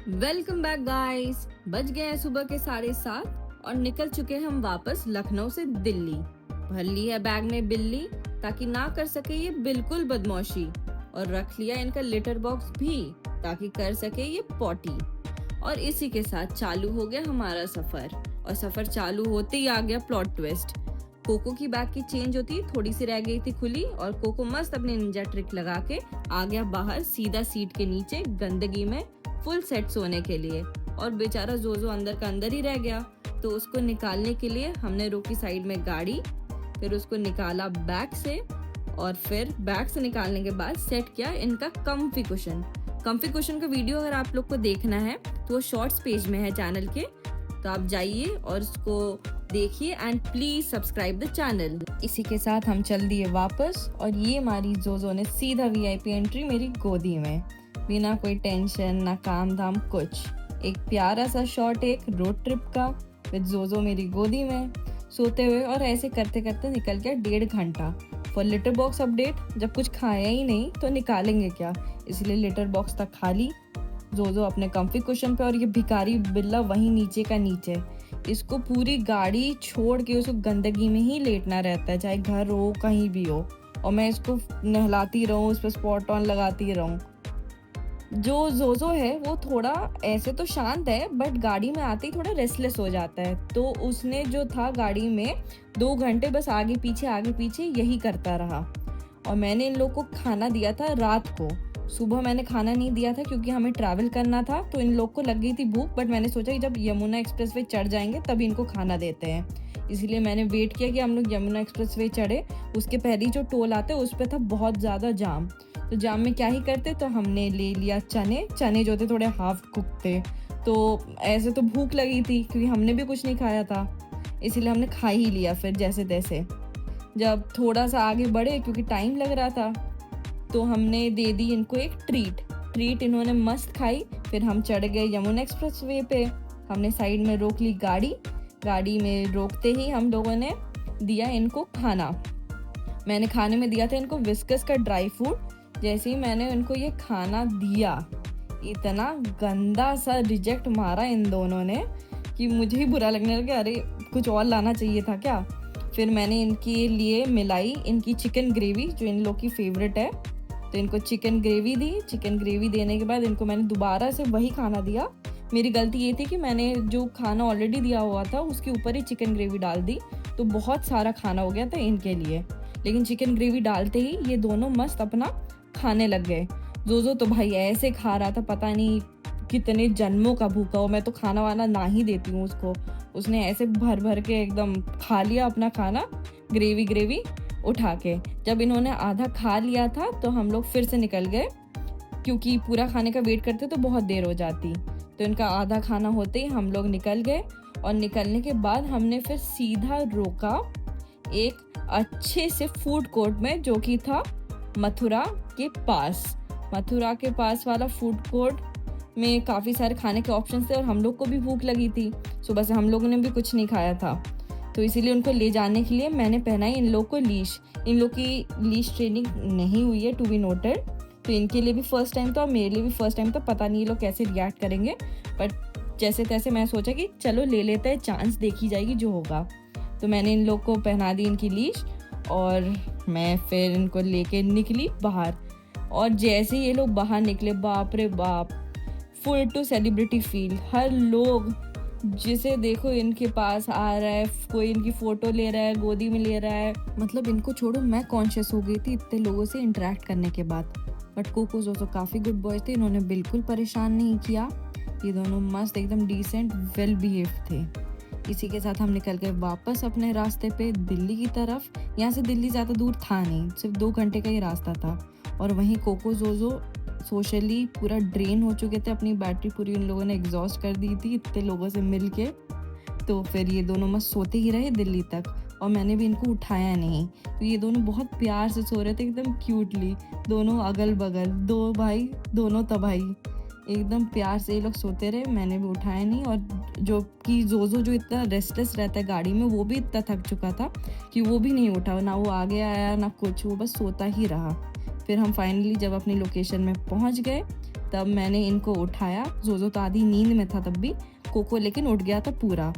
Welcome back guys. बज गए हैं सुबह के 7:30 और निकल चुके हैं हम वापस लखनऊ से दिल्ली। भर ली है बैग में बिल्ली ताकि ना कर सके ये बिल्कुल बदमाशी, और रख लिया इनका लिटर बॉक्स भी ताकि कर सके ये पॉटी। और इसी के साथ चालू हो गया हमारा सफर, और सफर चालू होते ही आ गया प्लॉट ट्विस्ट। कोको की बैग की चेंज होती थोड़ी सी रह गई थी खुली, और कोको मस्त अपनी निंजा ट्रिक लगा के आ गया बाहर सीधा सीट के नीचे गंदगी में फुल सेट सोने के लिए। और बेचारा जोजो अंदर का अंदर ही रह गया। तो उसको निकालने के लिए हमने रोकी साइड में गाड़ी, फिर उसको निकाला बैग से, और फिर बैग से निकालने के बाद सेट किया इनका कम्फी कुशन। कम्फी कुशन का वीडियो अगर आप लोग को देखना है तो वो शॉर्ट्स पेज में है चैनल के, तो आप जाइए और उसको देखिए and please subscribe the channel. इसी के साथ हम चल दिए वापस, और ये हमारी जोजो ने सीधा वीआईपी एंट्री मेरी गोदी में, बिना कोई टेंशन ना काम धाम कुछ। एक प्यारा सा शॉट एक रोड ट्रिप का विद जोजो मेरी गोदी में सोते हुए, और ऐसे करते करते निकल गया 1.5 घंटा। फॉर लिटर बॉक्स अपडेट, जब कुछ खाया ही नहीं तो निकालेंगे क्या, इसलिए लिटर बॉक्स तक खाली, जोजो अपने कम्फी कुशन पे और ये भिखारी बिल्ला वहीं नीचे का नीचे। इसको पूरी गाड़ी छोड़ के उसको गंदगी में ही लेटना रहता है, चाहे घर हो कहीं भी हो, और मैं इसको नहलाती रहूं, उस पर स्पॉट ऑन लगाती रहूं। जो जोजो है वो थोड़ा ऐसे तो शांत है, बट गाड़ी में आते ही थोड़ा रेस्टलेस हो जाता है। तो उसने जो था गाड़ी में 2 घंटे बस आगे पीछे यही करता रहा। और मैंने इन लोग को खाना दिया था रात को, सुबह मैंने खाना नहीं दिया था क्योंकि हमें ट्रैवल करना था, तो इन लोग को लग गई थी भूख, बट मैंने सोचा कि जब यमुना एक्सप्रेस वे चढ़ जाएंगे तभी इनको खाना देते हैं। इसलिए मैंने वेट किया कि हम लोग यमुना एक्सप्रेस वे चढ़े, उसके पहले जो टोल आते उस पर था बहुत ज़्यादा जाम। तो जाम में क्या ही करते, तो हमने ले लिया चने जो थे थोड़े हाफ कुक थे। तो ऐसे तो भूख लगी थी क्योंकि हमने भी कुछ नहीं खाया था, इसीलिए हमने खा ही लिया। फिर जैसे तैसे जब थोड़ा सा आगे बढ़े क्योंकि टाइम लग रहा था, तो हमने दे दी इनको एक ट्रीट इन्होंने मस्त खाई। फिर हम चढ़ गए यमुना एक्सप्रेस वे पे। हमने साइड में रोक ली गाड़ी में रोकते ही हम लोगों ने दिया इनको खाना। मैंने खाने में दिया था इनको विस्कस का ड्राई फ्रूट। जैसे ही मैंने इनको ये खाना दिया, इतना गंदा सा रिजेक्ट मारा इन दोनों ने कि मुझे ही बुरा लगने लगा, अरे कुछ और लाना चाहिए था क्या। फिर मैंने इनके लिए मिलाई इनकी चिकन ग्रेवी जो इन लोग की फेवरेट है, तो इनको चिकन ग्रेवी दी। चिकन ग्रेवी देने के बाद इनको मैंने दोबारा से वही खाना दिया। मेरी गलती ये थी कि मैंने जो खाना ऑलरेडी दिया हुआ था उसके ऊपर ही चिकन ग्रेवी डाल दी, तो बहुत सारा खाना हो गया था इनके लिए। लेकिन चिकन ग्रेवी डालते ही ये दोनों मस्त अपना खाने लग गए। जोजो तो भाई ऐसे खा रहा था, पता नहीं कितने जन्मों का भूखा हो। मैं तो खाना वाना ना ही देती हूँ उसको, उसने ऐसे भर भर के एकदम खा लिया अपना खाना, ग्रेवी उठा के। जब इन्होंने आधा खा लिया था तो हम लोग फिर से निकल गए, क्योंकि पूरा खाने का वेट करते तो बहुत देर हो जाती। तो इनका आधा खाना होते ही हम लोग निकल गए, और निकलने के बाद हमने फिर सीधा रोका एक अच्छे से फूड कोर्ट में, जो कि था मथुरा के पास वाला फूड कोर्ट में काफ़ी सारे खाने के ऑप्शंस थे, और हम लोग को भी भूख लगी थी, सुबह से हम लोगों ने भी कुछ नहीं खाया था। तो इसीलिए उनको ले जाने के लिए मैंने पहनाई इन लोग को लीश। इन लोग की लीश ट्रेनिंग नहीं हुई है, टू बी नोटेड। तो इनके लिए भी फर्स्ट टाइम था और मेरे लिए भी फर्स्ट टाइम था, पता नहीं ये लोग कैसे रिएक्ट करेंगे, बट जैसे तैसे मैं सोचा कि चलो ले लेते हैं, चांस देखी जाएगी जो होगा। तो मैंने इन लोग को पहना दी इनकी लीश, और मैं फिर इनको लेके निकली बाहर। और जैसे ये लोग बाहर निकले, बाप रे बाप, फुल टू सेलिब्रिटी फील। हर लोग जिसे देखो इनके पास आ रहा है, कोई इनकी फोटो ले रहा है, गोदी में ले रहा है। मतलब इनको छोड़ो, मैं कॉन्शियस हो गई थी इतने लोगों से इंटरेक्ट करने के बाद। बट कोको जो तो काफ़ी गुड बॉयज थे, इन्होंने बिल्कुल परेशान नहीं किया। ये दोनों मस्त एकदम डिसेंट वेल बिहेव थे। इसी के साथ हम निकल गए वापस अपने रास्ते पे दिल्ली की तरफ। यहाँ से दिल्ली ज़्यादा दूर था नहीं, सिर्फ 2 घंटे का ही रास्ता था। और वहीं कोको जोजो सोशली पूरा ड्रेन हो चुके थे, अपनी बैटरी पूरी इन लोगों ने एग्जॉस्ट कर दी थी इतने लोगों से मिल के। तो फिर ये दोनों मस्त सोते ही रहे दिल्ली तक, और मैंने भी इनको उठाया नहीं। तो ये दोनों बहुत प्यार से सो रहे थे, एकदम क्यूटली, दोनों अगल बगल, 2 भाई दोनों तबाही, एकदम प्यार से ये लोग सोते रहे। मैंने भी उठाया नहीं। और जो कि जोजो जो इतना रेस्टलेस रहता है गाड़ी में, वो भी इतना थक चुका था कि वो भी नहीं उठा, ना वो आगे आया ना कुछ, वो बस सोता ही रहा। फिर हम फाइनली जब अपनी लोकेशन में पहुंच गए तब मैंने इनको उठाया। जोजो तो आधी नींद में था तब भी, कोको लेकिन उठ गया था पूरा।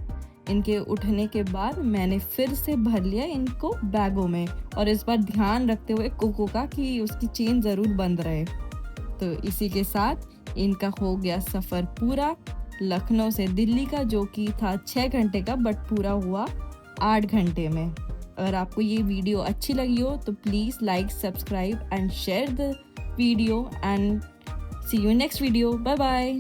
इनके उठने के बाद मैंने फिर से भर लिया इनको बैगों में, और इस बार ध्यान रखते हुए कोको का कि उसकी चेन ज़रूर बंद रहे। तो इसी के साथ इनका हो गया सफ़र पूरा, लखनऊ से दिल्ली का, जो कि था 6 घंटे का बट पूरा हुआ 8 घंटे में। अगर आपको ये वीडियो अच्छी लगी हो तो please like, subscribe and share the video, and see you next video. Bye bye.